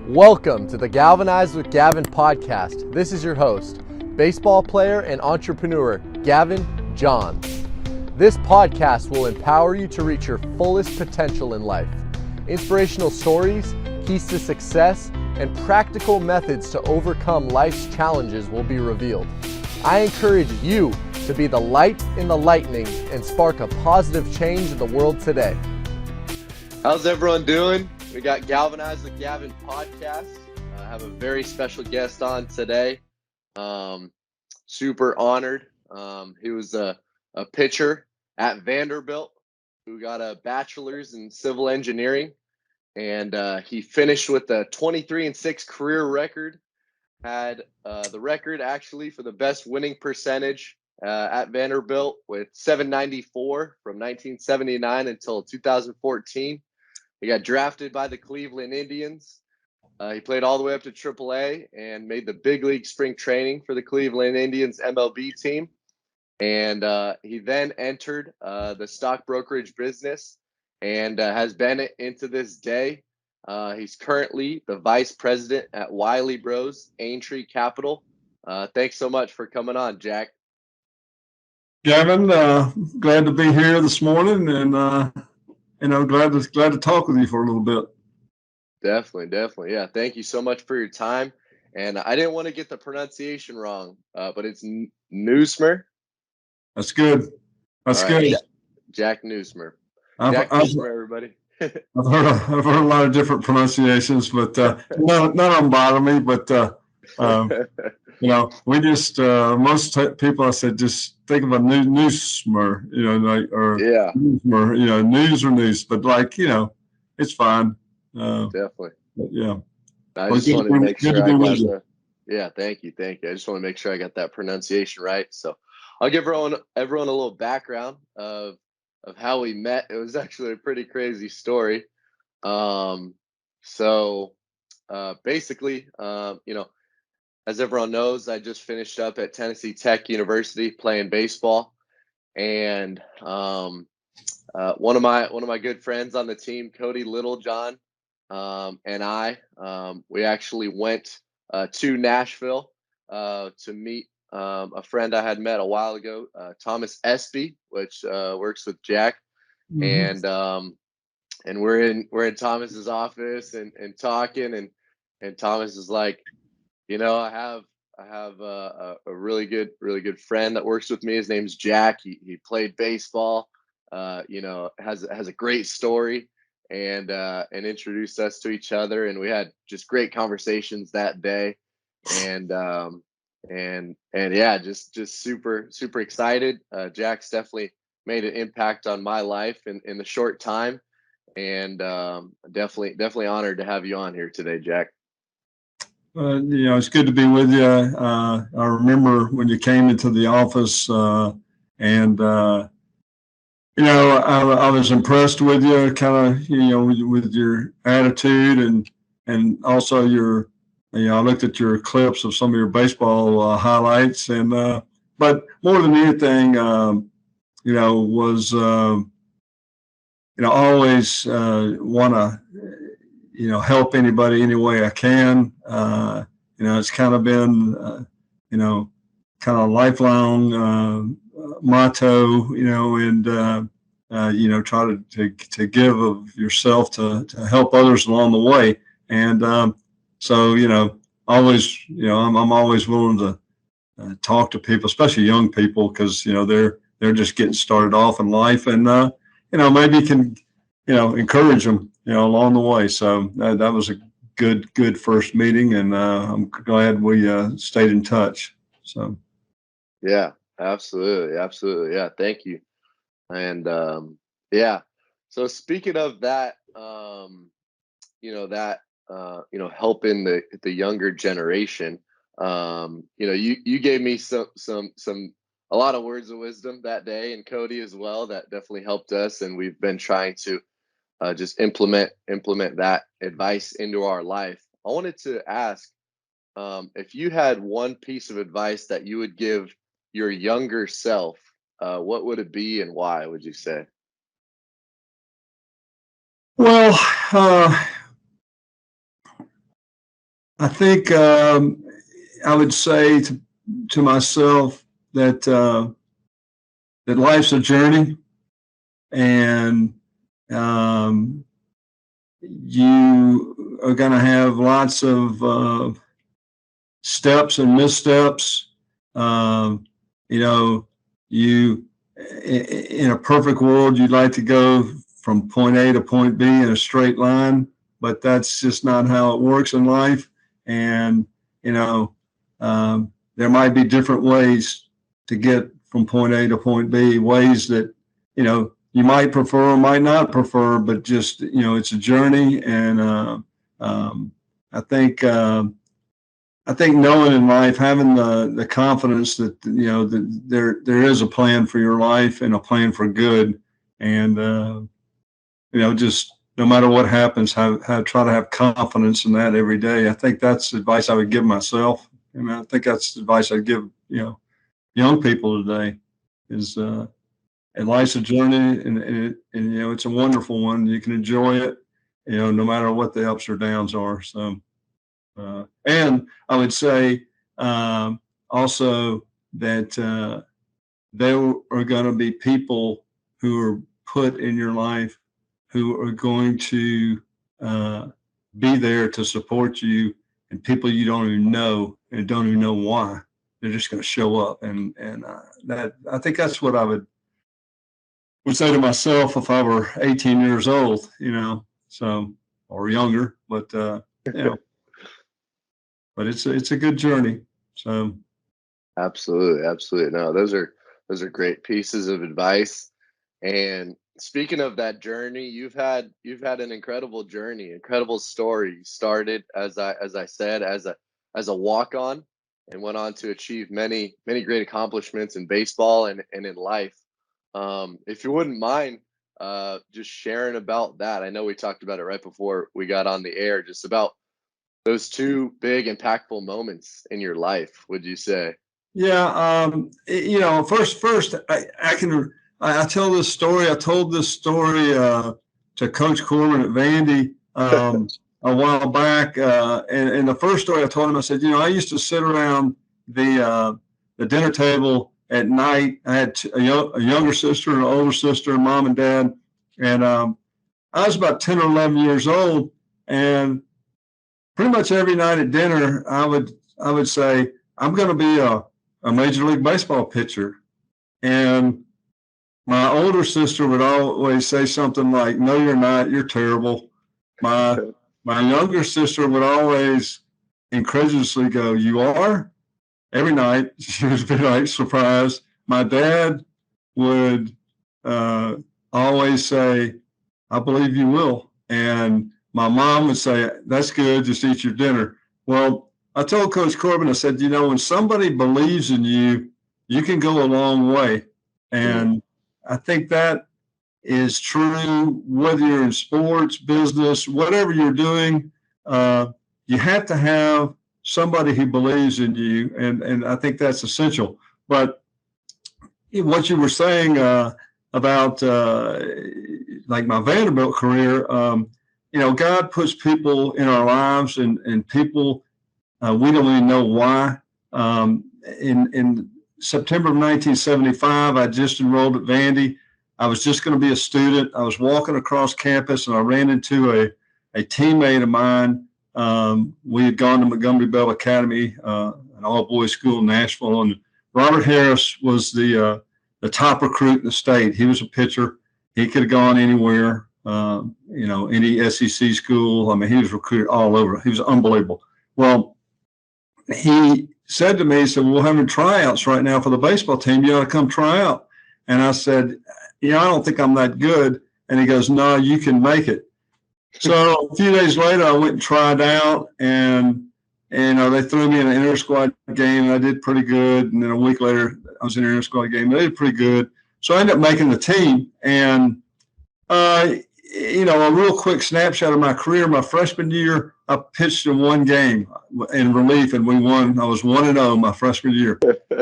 Welcome to the Galvanize with Gavin podcast. This is your host, baseball player and entrepreneur, Gavin Johns. This podcast will empower you to reach your fullest potential in life. Inspirational stories, keys to success, and practical methods to overcome life's challenges will be revealed. I encourage you to be the light in the lightning and spark a positive change in the world today. How's everyone doing? We got Galvanize with Gavin podcast. I have a very special guest on today. Super honored. He was a pitcher at Vanderbilt who got a bachelor's in civil engineering, and he finished with a 23-6 career record. Had the record actually for the best winning percentage at Vanderbilt with 794 from 1979 until 2014. He got drafted by the Cleveland Indians. He played all the way up to AAA and made the big league spring training for the Cleveland Indians MLB team. And he then entered the stock brokerage business and has been it into this day. He's currently the vice president at Wiley Bros. Aintree Capital. Thanks so much for coming on, Jack. Gavin, glad to be here this morning, and glad to talk with you for a little bit. Definitely. Yeah, thank you so much for your time. And I didn't want to get the pronunciation wrong, but it's Nuismer. That's good. That's good. Jack Nuismer. I've Nuismer, everybody. I've heard a lot of different pronunciations, but none of them bother me. But we just most people, I said, just think of a Nuismer, Nuismer, news or news, but it's fine. Definitely. Yeah. I just wanted to make sure I got yeah, thank you. I just want to make sure I got that pronunciation right. So I'll give everyone a little background of how we met. It was actually a pretty crazy story. Basically, as everyone knows, I just finished up at Tennessee Tech University playing baseball, and one of my good friends on the team, Cody Littlejohn, and I, we actually went to Nashville to meet a friend I had met a while ago, Thomas Espy, which works with Jack, and we're in Thomas's office and talking, and Thomas is like, I have a really good friend that works with me. His name's Jack. He played baseball. Has a great story, and introduced us to each other, and we had just great conversations that day, and yeah, just super excited. Jack's definitely made an impact on my life in the short time, and definitely honored to have you on here today, Jack. It's good to be with you. I remember when you came into the office, and I was impressed with you, kind of, with your attitude, and also your, I looked at your clips of some of your baseball highlights, and but more than anything, was always want to help anybody any way I can. It's kind of been kind of lifelong motto, and try to give of yourself to help others along the way. And always, I'm always willing to talk to people, especially young people, because they're just getting started off in life, and maybe you can encourage them along the way. So that was a good first meeting, and I'm glad we stayed in touch. So yeah, absolutely. Yeah, thank you. And so speaking of that, helping the younger generation, you gave me a lot of words of wisdom that day, and Cody as well, that definitely helped us, and we've been trying to just implement that advice into our life. I wanted to ask, if you had one piece of advice that you would give your younger self, what would it be, and why would you say? Well, I think I would say to myself that that life's a journey, and um, you are going to have lots of steps and missteps. Um, you know, you in a perfect world, you'd like to go from point A to point B in a straight line, but that's just not how it works in life. And you know, there might be different ways to get from point A to point B, ways that you might prefer or might not prefer, but just it's a journey. And um, I think. I think knowing in life, having the confidence that that there is a plan for your life and a plan for good, and just no matter what happens, have try to have confidence in that every day. I think that's advice I would give myself, and I think that's advice I'd give young people today. Is and life's a journey, and it's a wonderful one. You can enjoy it, no matter what the ups or downs are. So. And I would say also that there are going to be people who are put in your life who are going to be there to support you, and people you don't even know and don't even know why. They're just going to show up, and that I think that's what I would say to myself if I were 18 years old, so or younger, but but it's a good journey. So Absolutely, absolutely. No, those are great pieces of advice. And speaking of that journey, you've had an incredible journey, incredible story. You started as I said as a walk on, and went on to achieve many great accomplishments in baseball and in life. If you wouldn't mind just sharing about that. I know we talked about it right before we got on the air, just about those two big impactful moments in your life, would you say? yeah, first I tell this story. I told this story to Coach Corbin at Vandy a while back, and the first story I told him, I said, I used to sit around the dinner table at night. I had a younger sister and an older sister, mom and dad, and I was about 10 or 11 years old, and pretty much every night at dinner, I would say, I'm going to be a Major League Baseball pitcher. And my older sister would always say something like, "No, you're not. You're terrible." My my younger sister would always incredulously go, "You are?" Every night she would be like surprised. My dad would uh, always say, "I believe you will." And my mom would say, "That's good, just eat your dinner." Well, I told Coach Corbin, I said, when somebody believes in you, you can go a long way. Mm, And I think that is true whether you're in sports, business, whatever you're doing. Uh, you have to have somebody who believes in you. And I think that's essential. But what you were saying about like my Vanderbilt career, God puts people in our lives, and people we don't even know why. In September of 1975, I just enrolled at Vandy. I was just going to be a student. I was walking across campus, and I ran into a teammate of mine. We had gone to Montgomery Bell Academy, an all-boys school in Nashville, and Robert Harris was the top recruit in the state. He was a pitcher. He could have gone anywhere, any SEC school. I mean, he was recruited all over. He was unbelievable. Well, he said to me, he said, "We're having tryouts right now for the baseball team. You ought to come try out." And I said, "I don't think I'm that good." And he goes, "No, you can make it." So a few days later, I went and tried out, and they threw me in an inter squad game, and I did pretty good. And then a week later, I was in an inter squad game, and I did pretty good. So I ended up making the team. And a real quick snapshot of my career. My freshman year, I pitched in one game in relief, and we won. I was 1-0 my freshman year.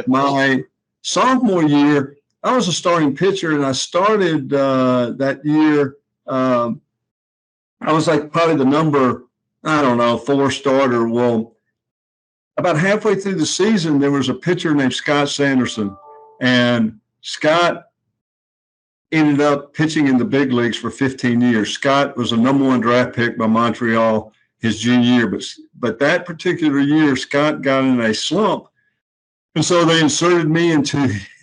My sophomore year, I was a starting pitcher, and I started that year. I was like probably the number I don't know, 4-starter. Well, about halfway through the season, there was a pitcher named Scott Sanderson, and Scott ended up pitching in the big leagues for 15 years. Scott was a #1 draft pick by Montreal his junior year, but that particular year, Scott got in a slump, and so they inserted me into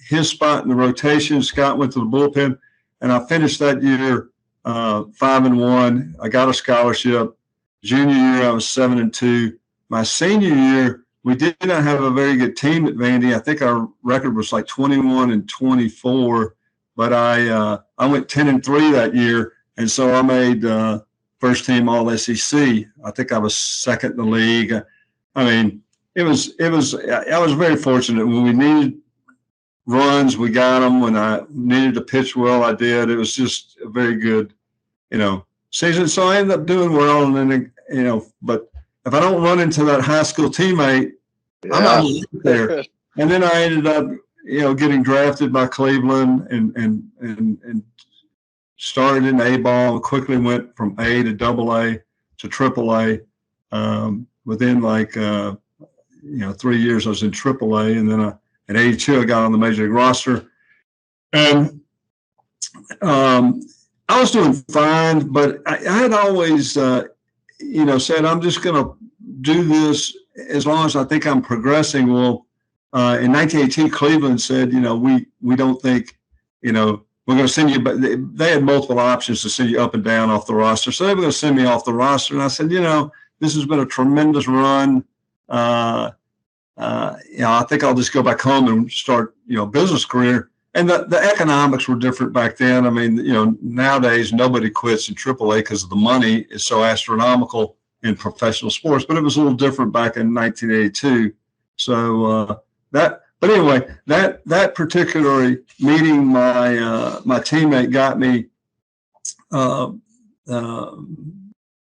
his spot in the rotation. Scott went to the bullpen, and I finished that year 5-1. I got a scholarship. Junior year, I was 7-2. My senior year, we did not have a very good team at Vandy. I think our record was like 21-24, but I went 10-3 that year, and so I made first team All SEC. I think I was second in the league. I mean, I was very fortunate. When we needed runs, we got them. When I needed to pitch well, I did. It was just a very good, season. So I ended up doing well, and then, but if I don't run into that high school teammate, I'm not there. And then I ended up, getting drafted by Cleveland and started in A-ball, quickly went from A to AA to AAA. Within 3 years, I was in AAA, and then at 82, I got on the major league roster. And I was doing fine, but I had always, said, I'm just going to do this as long as I think I'm progressing. Well, in 1918, Cleveland said, we don't think, we're going to send you, but they had multiple options to send you up and down off the roster. So they were going to send me off the roster. And I said, this has been a tremendous run. I think I'll just go back home and start, business career. And the economics were different back then. I mean, nowadays nobody quits in AAA because the money is so astronomical in professional sports, but it was a little different back in 1982. So but anyway, that particular meeting, my teammate got me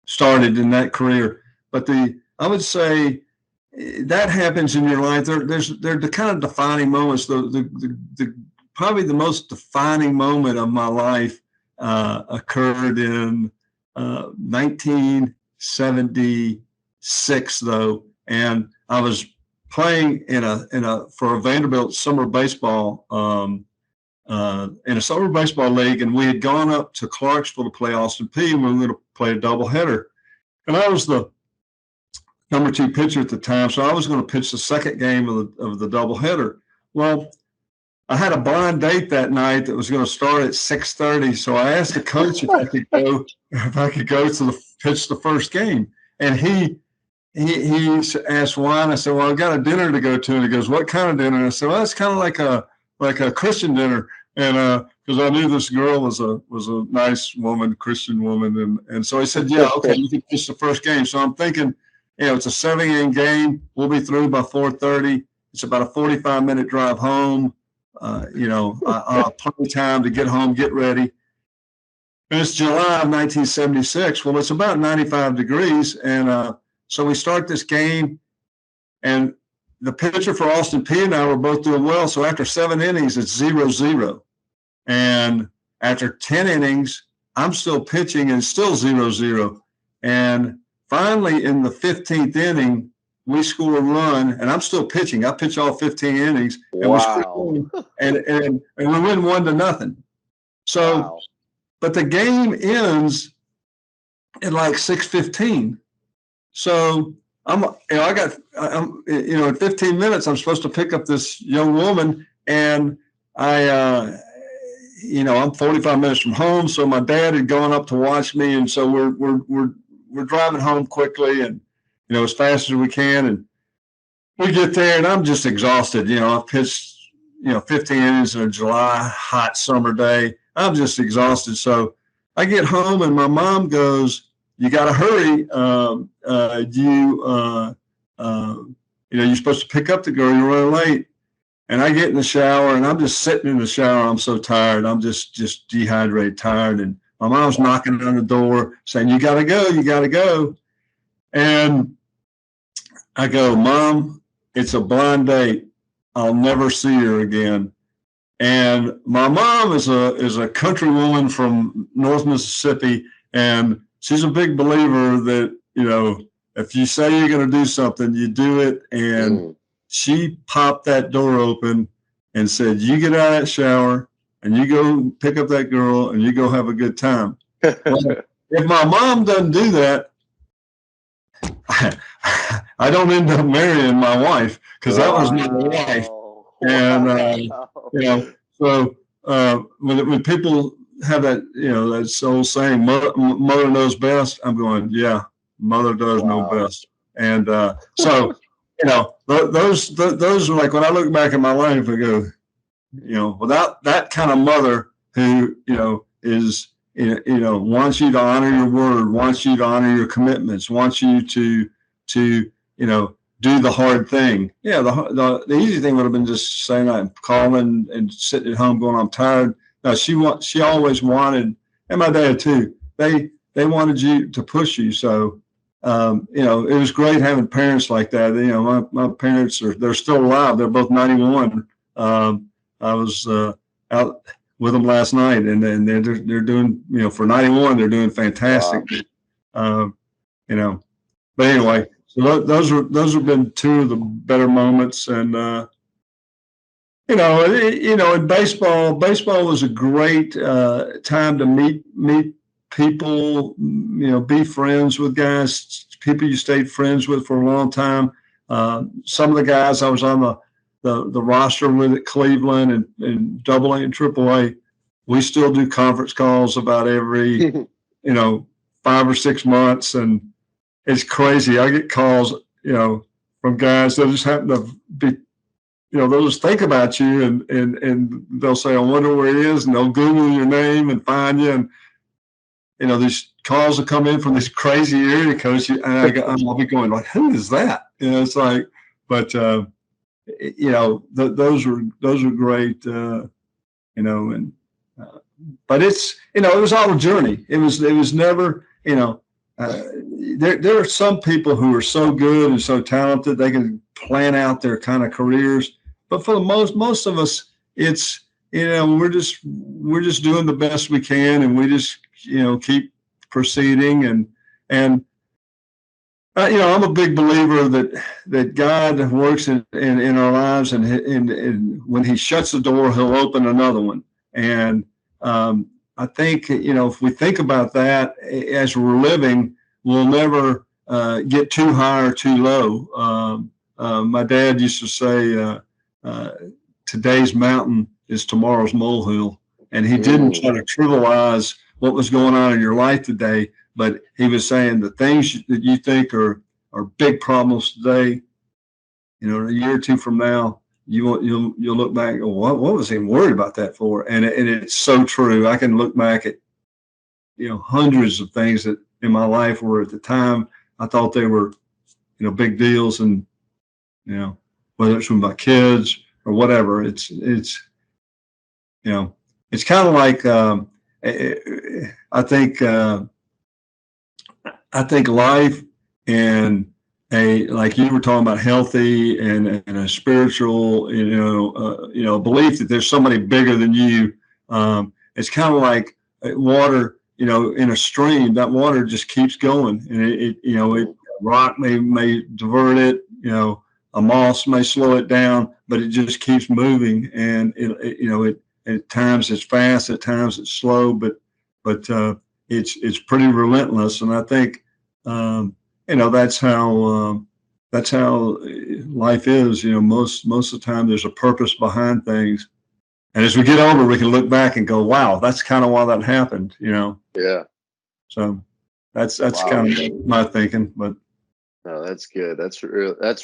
started in that career. But I would say that happens in your life. They're the kind of defining moments. The probably the most defining moment of my life occurred in 1976, though, and I was playing for a Vanderbilt summer baseball in a summer baseball league, and we had gone up to Clarksville to play Austin Peay, and we were going to play a doubleheader. And I was the #2 pitcher at the time, so I was going to pitch the second game of the doubleheader. Well, I had a blind date that night that was going to start at 6:30, so I asked the coach if I could go to pitch the first game, and he asked why, and I said, well, I've got a dinner to go to. And he goes, what kind of dinner? And I said, well, it's kind of like a Christian dinner. And because I knew this girl was a nice woman, Christian woman. And so he said, yeah, okay, you can pitch the first game. So I'm thinking, it's a 7-game game. We'll be through by 4:30. It's about a 45-minute drive home. I'll have plenty of time to get home, get ready. And it's July of 1976. Well, it's about 95 degrees. And so we start this game, and the pitcher for Austin Peay and I were both doing well. So after 7 innings, it's 0-0. And after 10 innings, I'm still pitching and it's still 0-0. And finally, in the 15th inning, we score a run, and I'm still pitching. I pitch all 15 innings, and we score, and we win 1-0. So, but the game ends at like 6:15. So in 15 minutes, I'm supposed to pick up this young woman, and I'm 45 minutes from home. So my dad had gone up to watch me, and so we're driving home quickly and as fast as we can, and we get there, and I'm just exhausted. I've pitched 15 innings in a July hot summer day. I'm just exhausted. So I get home, and my mom goes, you got to hurry. You're supposed to pick up the girl. You're running late. And I get in the shower, and I'm just sitting in the shower. I'm so tired. I'm just dehydrated, tired. And my mom's knocking on the door saying, you got to go. You got to go. And I go, Mom, it's a blind date. I'll never see her again. And my mom is a country woman from North Mississippi, and she's a big believer that you know, if you say you're going to do something, you do it. And she popped that door open and said, you get out of that shower and you go pick up that girl and you go have a good time. Well, if my mom doesn't do that, I don't end up marrying my wife, because that was my wife. And, so when people have that, that old saying, mother knows best, I'm going, yeah, mother does know best. And so, those are like, when I look back at my life, I go, without that kind of mother who, is, wants you to honor your word, wants you to honor your commitments, wants you to do the hard thing. Yeah, the easy thing would have been just saying, I'm calling and sitting at home going, I'm tired. No, she always wanted, and my dad too, they wanted you to push you. So, it was great having parents like that. My parents they're still alive. They're both 91. I was out with them last night, and they're doing, for 91, they're doing fantastic. Wow. But anyway, so those have been two of the better moments. And in baseball was a great time to meet people, be friends with guys, people you stayed friends with for a long time. Some of the guys I was on the roster with at Cleveland and AA and AAA, we still do conference calls about every 5 or 6 months, and it's crazy. I get calls, from guys that just happen to be, they'll just think about you, and they'll say, I wonder where he is, and they'll Google your name and find you. And, these calls will come in from this crazy area codes, and I'll be going like, who is that? It's like, but, those are great, but it's, it was all a journey. It was never, there are some people who are so good and so talented, they can plan out their kind of careers. But for the most of us, it's, we're just doing the best we can, and we just, keep proceeding. And I'm a big believer that God works in our lives, and when He shuts the door, He'll open another one. And I think, if we think about that as we're living, we'll never get too high or too low. My dad used to say, today's mountain is tomorrow's molehill. And he didn't try to trivialize what was going on in your life today, but he was saying the things that you think are big problems today, a year or two from now, you'll look back and go, what was he worried about that for? And it's so true. I can look back at, hundreds of things that in my life were at the time I thought they were, big deals, and, whether it's with my kids or whatever, it's kind of like, I think life and like you were talking about, healthy and a spiritual, belief that there's somebody bigger than you. It's kind of like water, in a stream. That water just keeps going, and it rock may divert it, a moss may slow it down, but it just keeps moving. And it at times it's fast, at times it's slow, but it's pretty relentless. And I think, that's how life is. Most of the time there's a purpose behind things. And as we get older, we can look back and go, wow, that's kind of why that happened, Yeah. So that's kind of my thinking. But no, that's good. That's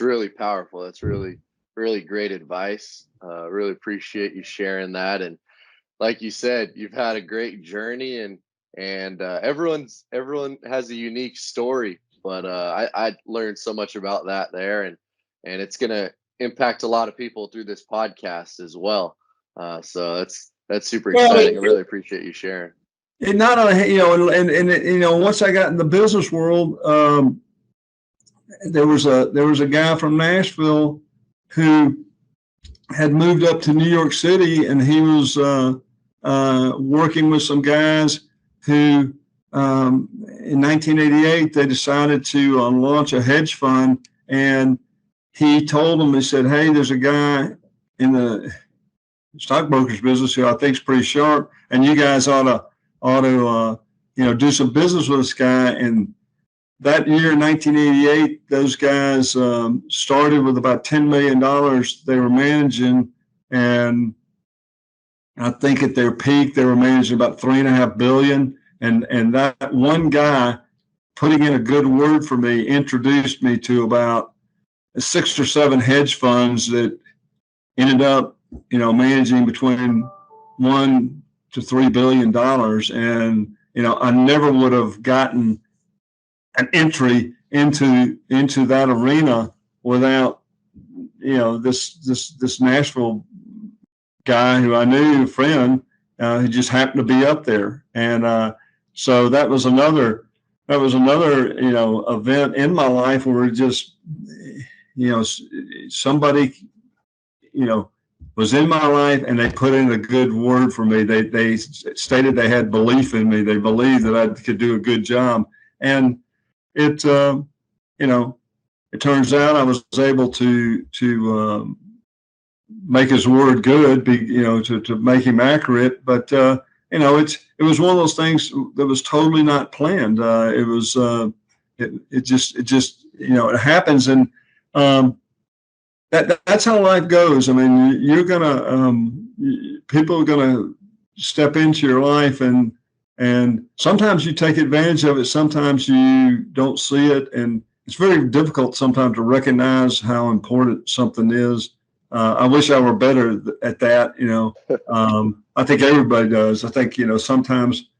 really powerful. That's really, really great advice. Really appreciate you sharing that. And like you said, you've had a great journey, and everyone has a unique story. But I learned so much about that there, and it's gonna impact a lot of people through this podcast as well. So that's super exciting. I really appreciate you sharing. It not only, and once I got in the business world, there was a guy from Nashville who had moved up to New York City, and he was working with some guys who in 1988, they decided to launch a hedge fund, and he told them, he said, "Hey, there's a guy in the stockbrokers business who I think is pretty sharp, and you guys ought to do some business with this guy." And that year, 1988, those guys started with about $10 million they were managing, and I think at their peak they were managing about $3.5 billion. And that one guy putting in a good word for me introduced me to about 6 or 7 hedge funds that ended up, managing between $1 to $3 billion. And I never would have gotten an entry into that arena without this Nashville guy who I knew, a friend, who just happened to be up there. And so that was another event in my life where just somebody was in my life and they put in a good word for me. They stated they had belief in me. They believed that I could do a good job. And it turns out I was able to make his word good, to make him accurate. But it was one of those things that was totally not planned. It just it happens, and that's how life goes. I mean, people are gonna step into your life, and sometimes you take advantage of it, sometimes you don't see it, and it's very difficult sometimes to recognize how important something is. I wish I were better at that. I think everybody does. I think sometimes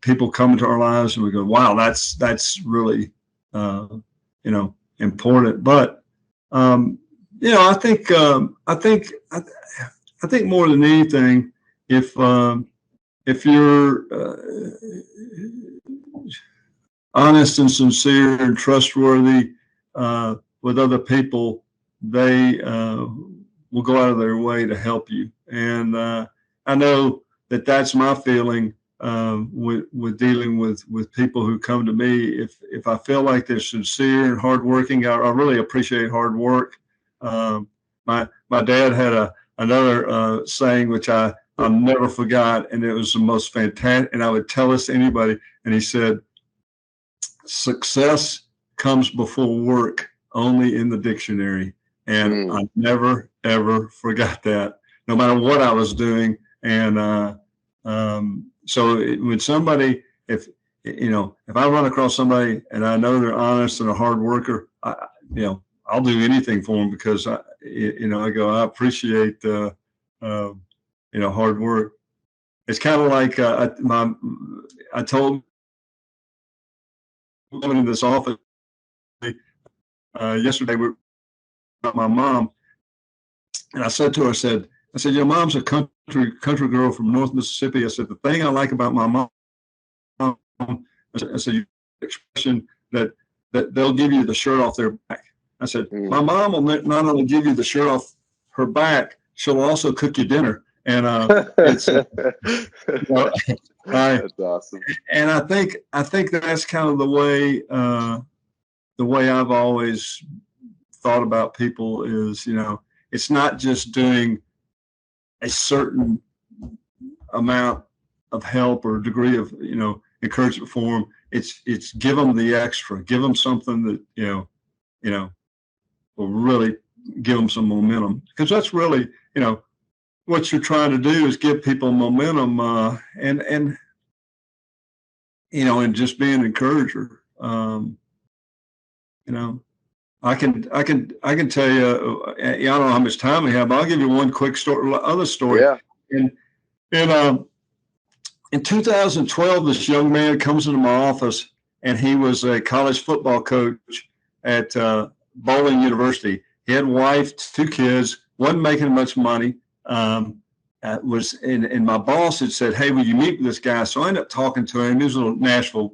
people come into our lives and we go, "Wow, that's really important." But I think more than anything, if you're honest and sincere and trustworthy with other people, they will go out of their way to help you. And I know that that's my feeling with dealing with people who come to me. If I feel like they're sincere and hardworking, I really appreciate hard work. My dad had another saying which I'll never forgot, and it was the most fantastic. And I would tell this to anybody, and he said, "Success comes before work, only in the dictionary." And I never, ever forgot that, no matter what I was doing. And so when somebody, if I run across somebody and I know they're honest and a hard worker, I'll do anything for them, because I appreciate hard work. It's kind of like I told woman in this office yesterday about my mom, and I said to her, I said, "Your mom's a country girl from North Mississippi." I said, "The thing I like about my mom," I said, "expression that they'll give you the shirt off their back." I said, "My mom will not only give you the shirt off her back, she'll also cook you dinner." And it's that's awesome. And I think that's kind of the way I've always thought about people is, it's not just doing a certain amount of help or degree of, encouragement for them. It's give them the extra, give them something that, will really give them some momentum, because that's really, what you're trying to do is give people momentum, and just be an encourager. I can tell you, I don't know how much time we have, but I'll give you one quick other story. Yeah. In 2012, this young man comes into my office, and he was a college football coach at Bowling University. He had a wife, 2 kids, wasn't making much money. And my boss had said, "Hey, will you meet with this guy?" So I ended up talking to him. He was a little Nashville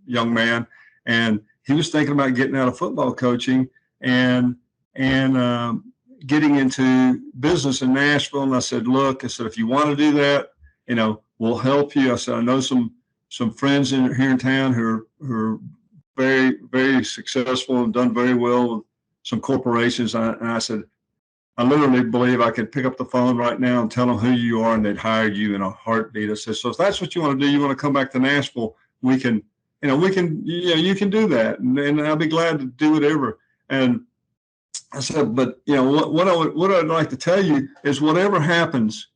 young man, and he was thinking about getting out of football coaching and getting into business in Nashville. And I said, "Look," I said, "if you want to do that, we'll help you." I said, "I know some some friends here in town who are very, very successful and done very well with some corporations. And I said, I literally believe I could pick up the phone right now and tell them who you are, and they'd hire you in a heartbeat. I said, so if that's what you want to do, you want to come back to Nashville, you can do that, and I'll be glad to do whatever. And I said, but what I'd like to tell you is whatever happens,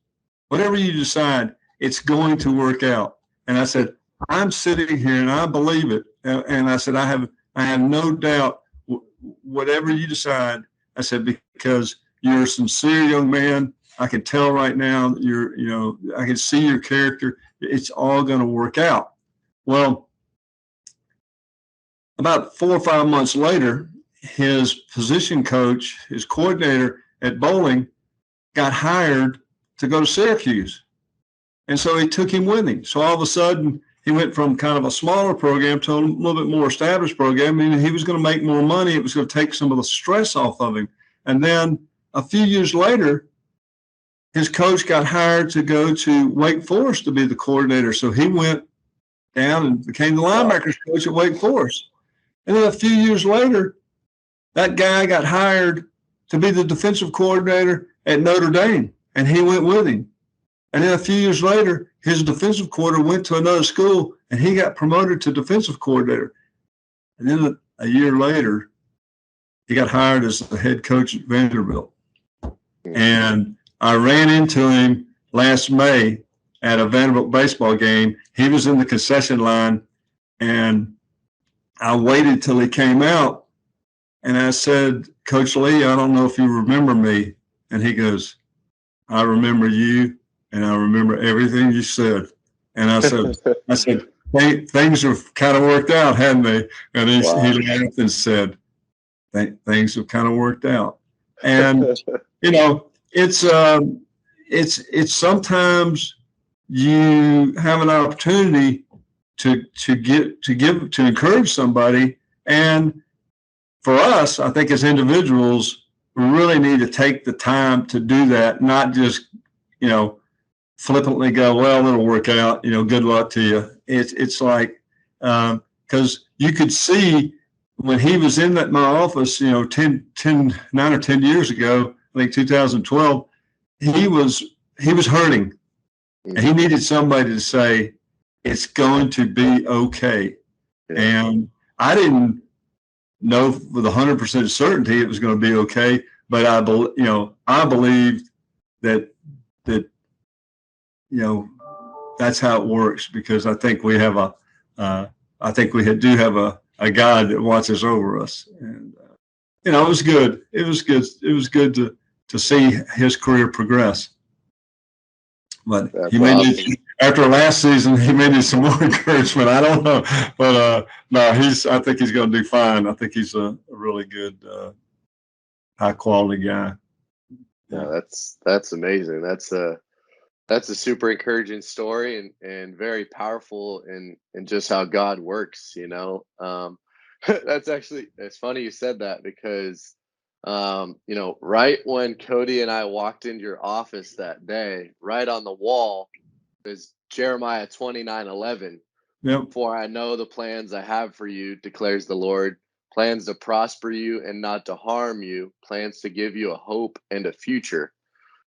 whatever you decide, it's going to work out. And I said, I'm sitting here and I believe it. And I said, I have no doubt whatever you decide. I said, because you're a sincere young man. I can tell right now that I can see your character. It's all going to work out. Well, about 4 or 5 months later, his position coach, his coordinator at bowling, got hired to go to Syracuse. And so he took him with him. So all of a sudden, he went from kind of a smaller program to a little bit more established program. I mean, he was going to make more money. It was going to take some of the stress off of him. And then a few years later, his coach got hired to go to Wake Forest to be the coordinator. So he went down and became the linebackers coach at Wake Forest. And then a few years later, that guy got hired to be the defensive coordinator at Notre Dame, and he went with him. And then a few years later, his defensive coordinator went to another school, and he got promoted to defensive coordinator. And then a year later, he got hired as the head coach at Vanderbilt. And I ran into him last May at a Vanderbilt baseball game. He was in the concession line, and I waited till he came out, and I said, Coach Lee, I don't know if you remember me. And he goes, I remember you, and I remember everything you said. And I said, things have kind of worked out, hadn't they? And he laughed and said, things have kind of worked out. And, it's sometimes you have an opportunity to encourage somebody. And for us, I think as individuals, we really need to take the time to do that, not just, flippantly go, well, it'll work out, good luck to you. It's like, because you could see when he was in my office, 9 or 10 years ago, I think 2012, he was hurting. And he needed somebody to say, it's going to be okay. Yeah. And I didn't know with 100% certainty it was going to be okay, but I believed that that's how it works, because I think we have do have a God that watches over us. And it was good. It was good. It was good to see his career progress. But that's awesome. After last season, he may need some more encouragement. I don't know, but no, I think he's going to do fine. I think he's a really good, high quality guy. Yeah, that's amazing. That's a super encouraging story and very powerful in just how God works. It's funny you said that, because right when Cody and I walked into your office that day, right on the wall is Jeremiah 29:11. Yep. For I know the plans I have for you, declares the Lord, plans to prosper you and not to harm you, plans to give you a hope and a future.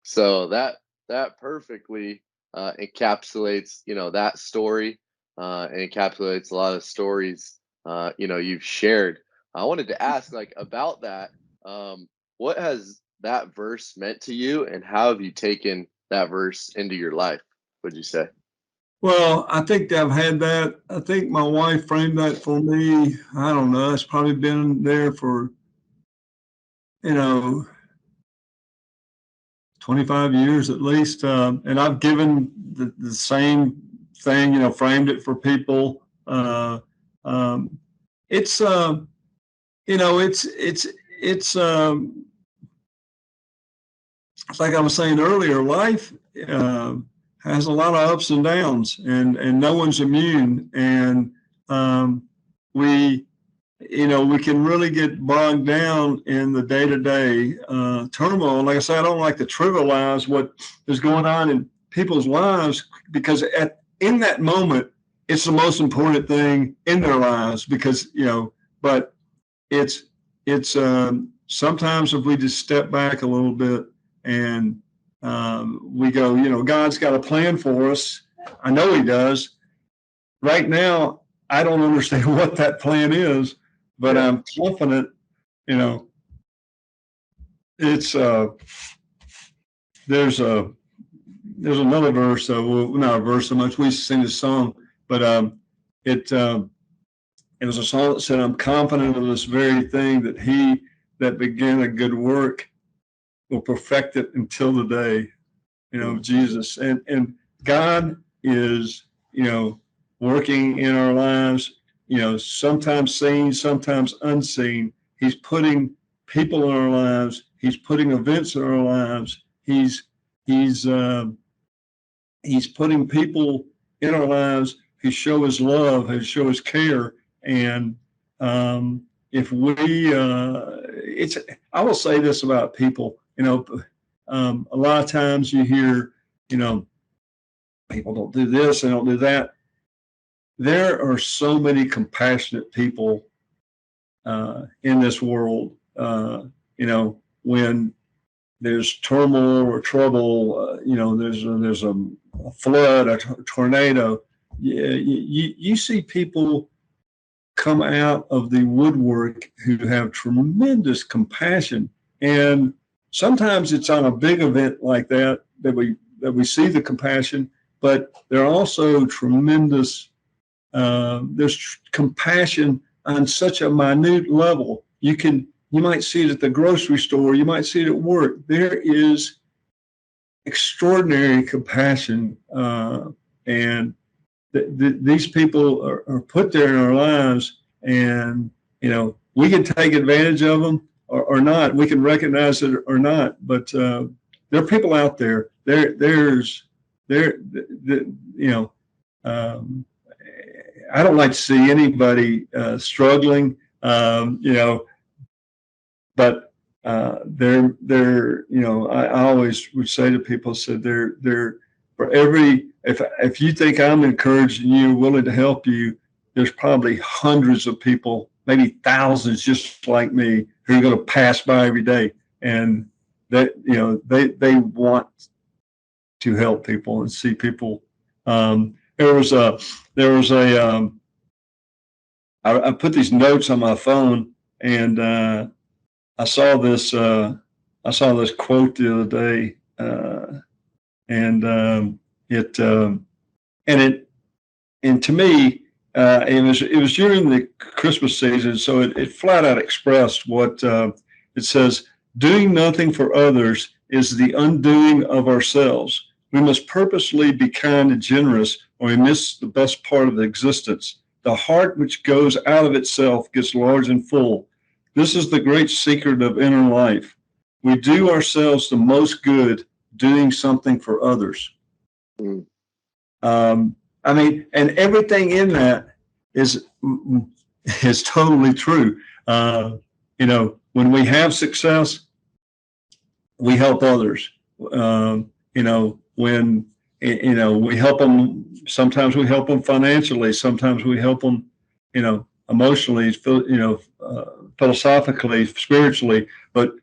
So that perfectly encapsulates, that story, and encapsulates a lot of stories, you've shared. I wanted to ask, about that. What has that verse meant to you, and how have you taken that verse into your life, would you say? Well, I think I've had that. I think my wife framed that for me. I don't know. It's probably been there for, 25 years at least. And I've given the same thing, framed it for people. It's like I was saying earlier, life has a lot of ups and downs, and no one's immune. And we can really get bogged down in the day-to-day turmoil. Like I said, I don't like to trivialize what is going on in people's lives, because in that moment, it's the most important thing in their lives because, but it's sometimes if we just step back a little bit and we go, God's got a plan for us. I know he does. Right now, I don't understand what that plan is, but I'm confident, it's there's another verse, well, not a verse so much. We sing this song, but it was a song that said, "I'm confident of this very thing that he that began a good work will perfect it until the day, Jesus." And God is, working in our lives, sometimes seen, sometimes unseen. He's putting people in our lives. He's putting events in our lives. He's putting people in our lives who show his love, who show his care. And if we, I will say this about people, a lot of times you hear, people don't do this, they don't do that. There are so many compassionate people in this world, when there's turmoil or trouble, there's a flood, a tornado. You see people come out of the woodwork who have tremendous compassion, and sometimes it's on a big event like that we see the compassion, but there are also tremendous. There's compassion on such a minute level. You might see it at the grocery store. You might see it at work. There is extraordinary compassion, and these people are put there in our lives, and we can take advantage of them or not. We can recognize it or not. But there are people out there. I don't like to see anybody struggling, but I always would say to people, for every, if you think I'm encouraging you, willing to help you, there's probably hundreds of people, maybe thousands just like me, who are going to pass by every day. And that, they want to help people and see people. I put these notes on my phone, and I saw this quote the other day, and to me, it was during the Christmas season, so it flat out expressed what it says: "Doing nothing for others is the undoing of ourselves. We must purposely be kind and generous, or we miss the best part of existence. The heart which goes out of itself gets large and full. This is the great secret of inner life. We do ourselves the most good doing something for others." Mm. And everything in that is totally true. When we have success, we help others. When we help them, sometimes we help them financially, sometimes we help them, emotionally, philosophically, spiritually. But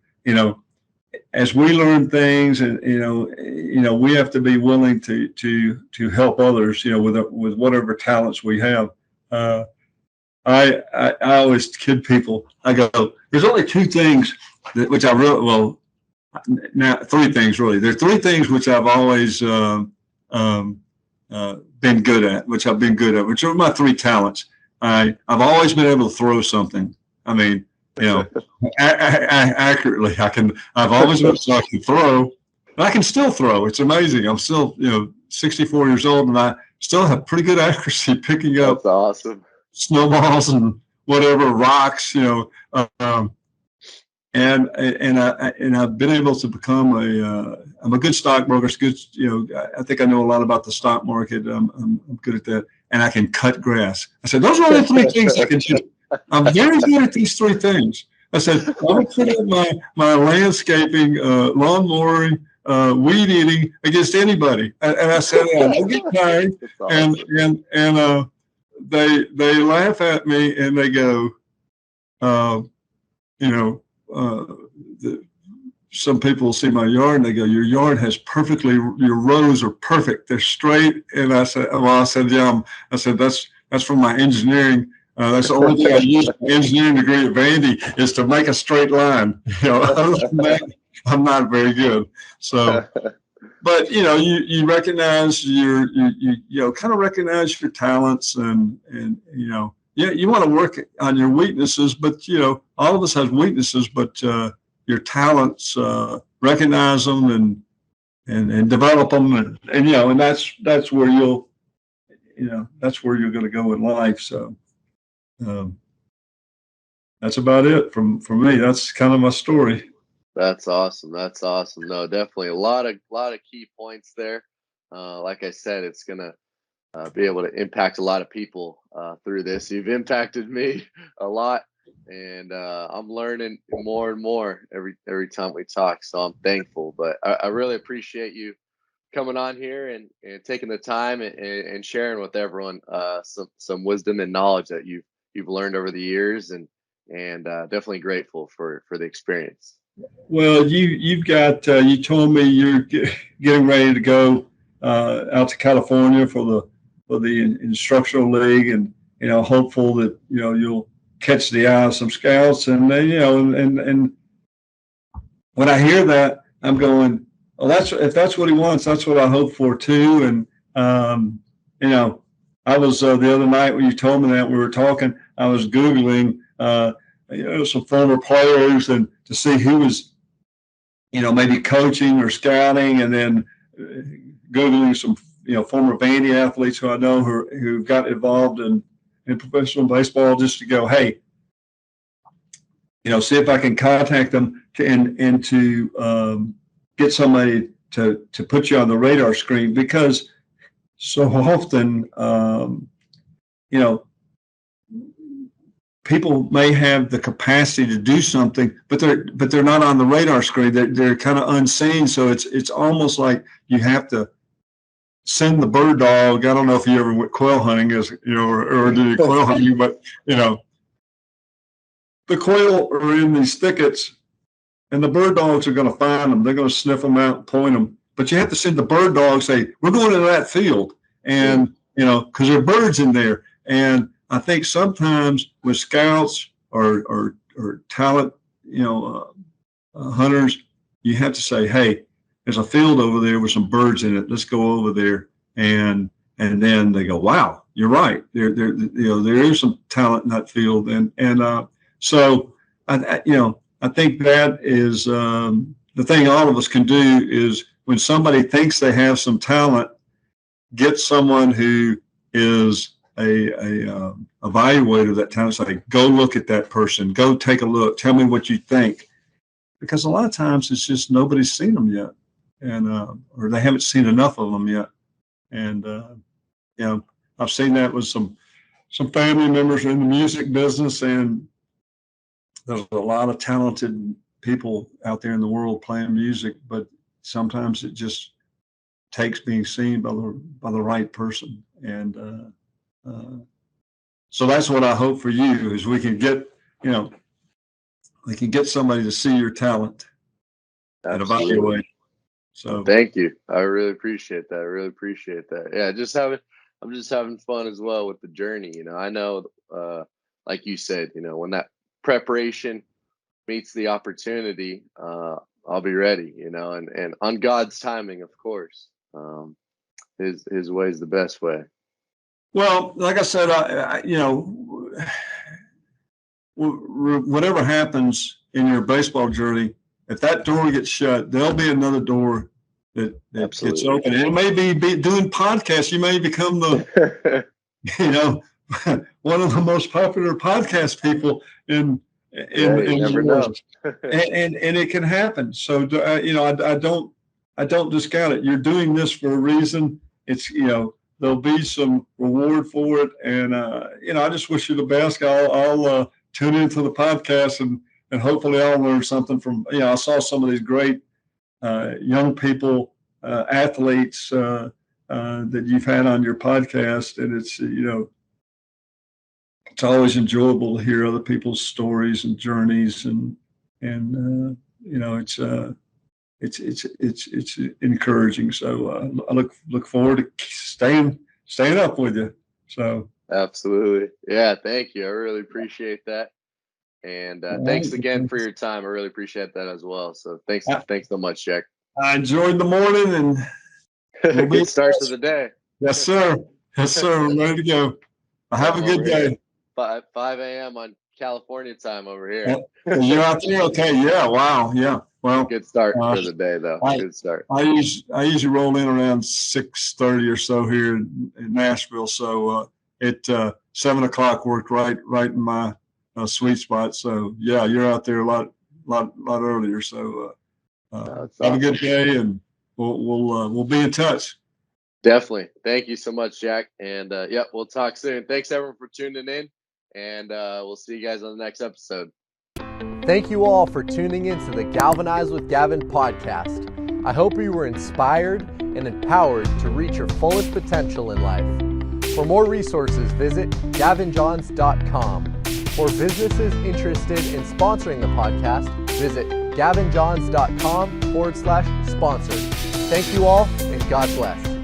as we learn things, and we have to be willing to help others, with whatever talents we have. I always kid people. I go, there's only two things which I really, now three things really. There are three things which I've always been good at, which are my three talents. I've always been able to throw something. Accurately. I've always been so I can throw, but I can still throw. It's amazing. I'm still, 64 years old, and I still have pretty good accuracy picking up. That's awesome. Snowballs and whatever, rocks, and I've been able to become I'm a good stockbroker. It's good, I think I know a lot about the stock market. I'm good at that, and I can cut grass. I said, those are only three things I can do. I'm very good at these three things. I said, I'm going to put up my landscaping, lawn mowing, weed eating against anybody. And I said, I'll get tired. they laugh at me and they go, you know, some people see my yard and they go, your yard has your rows are perfect. They're straight. And I said, yeah, I said, that's from my engineering. That's the only thing I use my engineering degree at Vandy is to make a straight line. You know, other than that, I'm not very good. So, but you know, you recognize you know, kind of recognize your talents and you know, yeah, you want to work on your weaknesses, but you know, all of us have weaknesses, but your talents, recognize them and develop them, and you know, and that's where you'll, you know, that's where you're going to go in life. So um, that's about it from me. That's kind of my story. That's awesome. That's awesome. No, definitely a lot of key points there. Like I said, it's gonna be able to impact a lot of people through this. You've impacted me a lot, and I'm learning more and more every time we talk. So I'm thankful. But I really appreciate you coming on here and taking the time and sharing with everyone some wisdom and knowledge that you've learned over the years, and definitely grateful for the experience. Well, you've got you told me you're getting ready to go out to California for the instructional league, and you know, hopeful that you know you'll catch the eye of some scouts, and you know, and when I hear that, I'm going, well, if that's what he wants, that's what I hope for too. And you know, I was the other night when you told me that we were talking, I was Googling you know, some former players and to see who was, you know, maybe coaching or scouting, and then Googling some, you know, former Vandy athletes who I know who got involved in professional baseball, just to go, hey, you know, see if I can contact them and to get somebody to put you on the radar screen, because so often, you know, people may have the capacity to do something, but they're not on the radar screen. They're kind of unseen. So it's almost like you have to send the bird dog. I don't know if you ever went quail hunting, as you know, or did quail hunting, but you know, the quail are in these thickets, and the bird dogs are going to find them. They're going to sniff them out and point them. But you have to send the bird dog, say, we're going to that field, and you know, because there are birds in there. And I think sometimes with scouts or talent, you know, hunters, you have to say, hey, there's a field over there with some birds in it. Let's go over there. And then they go, wow, you're right. There you know, there is some talent in that field. So you know, I think that is the thing all of us can do is when somebody thinks they have some talent, get someone who is a evaluator of that talent. Say, go look at that person. Go take a look. Tell me what you think. Because a lot of times it's just nobody's seen them yet, and or they haven't seen enough of them yet. And you know, I've seen that with some family members in the music business, and there's a lot of talented people out there in the world playing music, but sometimes it just takes being seen by the right person. And so that's what I hope for you is we can get, you know, we can get somebody to see your talent and evaluate. So thank you. I really appreciate that. I really appreciate that. Yeah, I'm just having fun as well with the journey. You know, I know, like you said, you know, when that preparation meets the opportunity, I'll be ready, you know, and on God's timing, of course. His way is the best way. Well, like I said, I you know, whatever happens in your baseball journey, if that door gets shut, there'll be another door that gets open. And it may be doing podcasts. You may become the, you know, one of the most popular podcast people in the world. and it can happen. So you know, I don't discount it. You're doing this for a reason. It's, you know, there'll be some reward for it, and you know, I just wish you the best. I'll tune into the podcast and hopefully I'll learn something from. You know, I saw some of these great young people, athletes that you've had on your podcast, and it's, you know, it's always enjoyable to hear other people's stories and journeys, and it's encouraging. So I look forward to staying up with you. So absolutely, yeah. Thank you. I really appreciate that, and thanks again for your time. I really appreciate that as well. So thanks so much, Jack. I enjoyed the morning, and we'll good start to the day. Yes, sir. Yes, sir. We're ready to go. Have a good day. 5 a.m. on California time over here. You're out there? Okay. Yeah. Wow. Yeah. Well, good start for the day, though. Good start. I usually roll in around 6:30 or so here in Nashville. So at 7 o'clock worked right in my sweet spot. So yeah, you're out there a lot earlier. So have a good day, and we'll be in touch. Definitely. Thank you so much, Jack. And we'll talk soon. Thanks everyone for tuning in, and we'll see you guys on the next episode. Thank you all for tuning in to the Galvanize with Gavin podcast. I hope you were inspired and empowered to reach your fullest potential in life. For more resources, visit gavinjohns.com. For businesses interested in sponsoring the podcast, visit gavinjohns.com/sponsor. Thank you all, and God bless.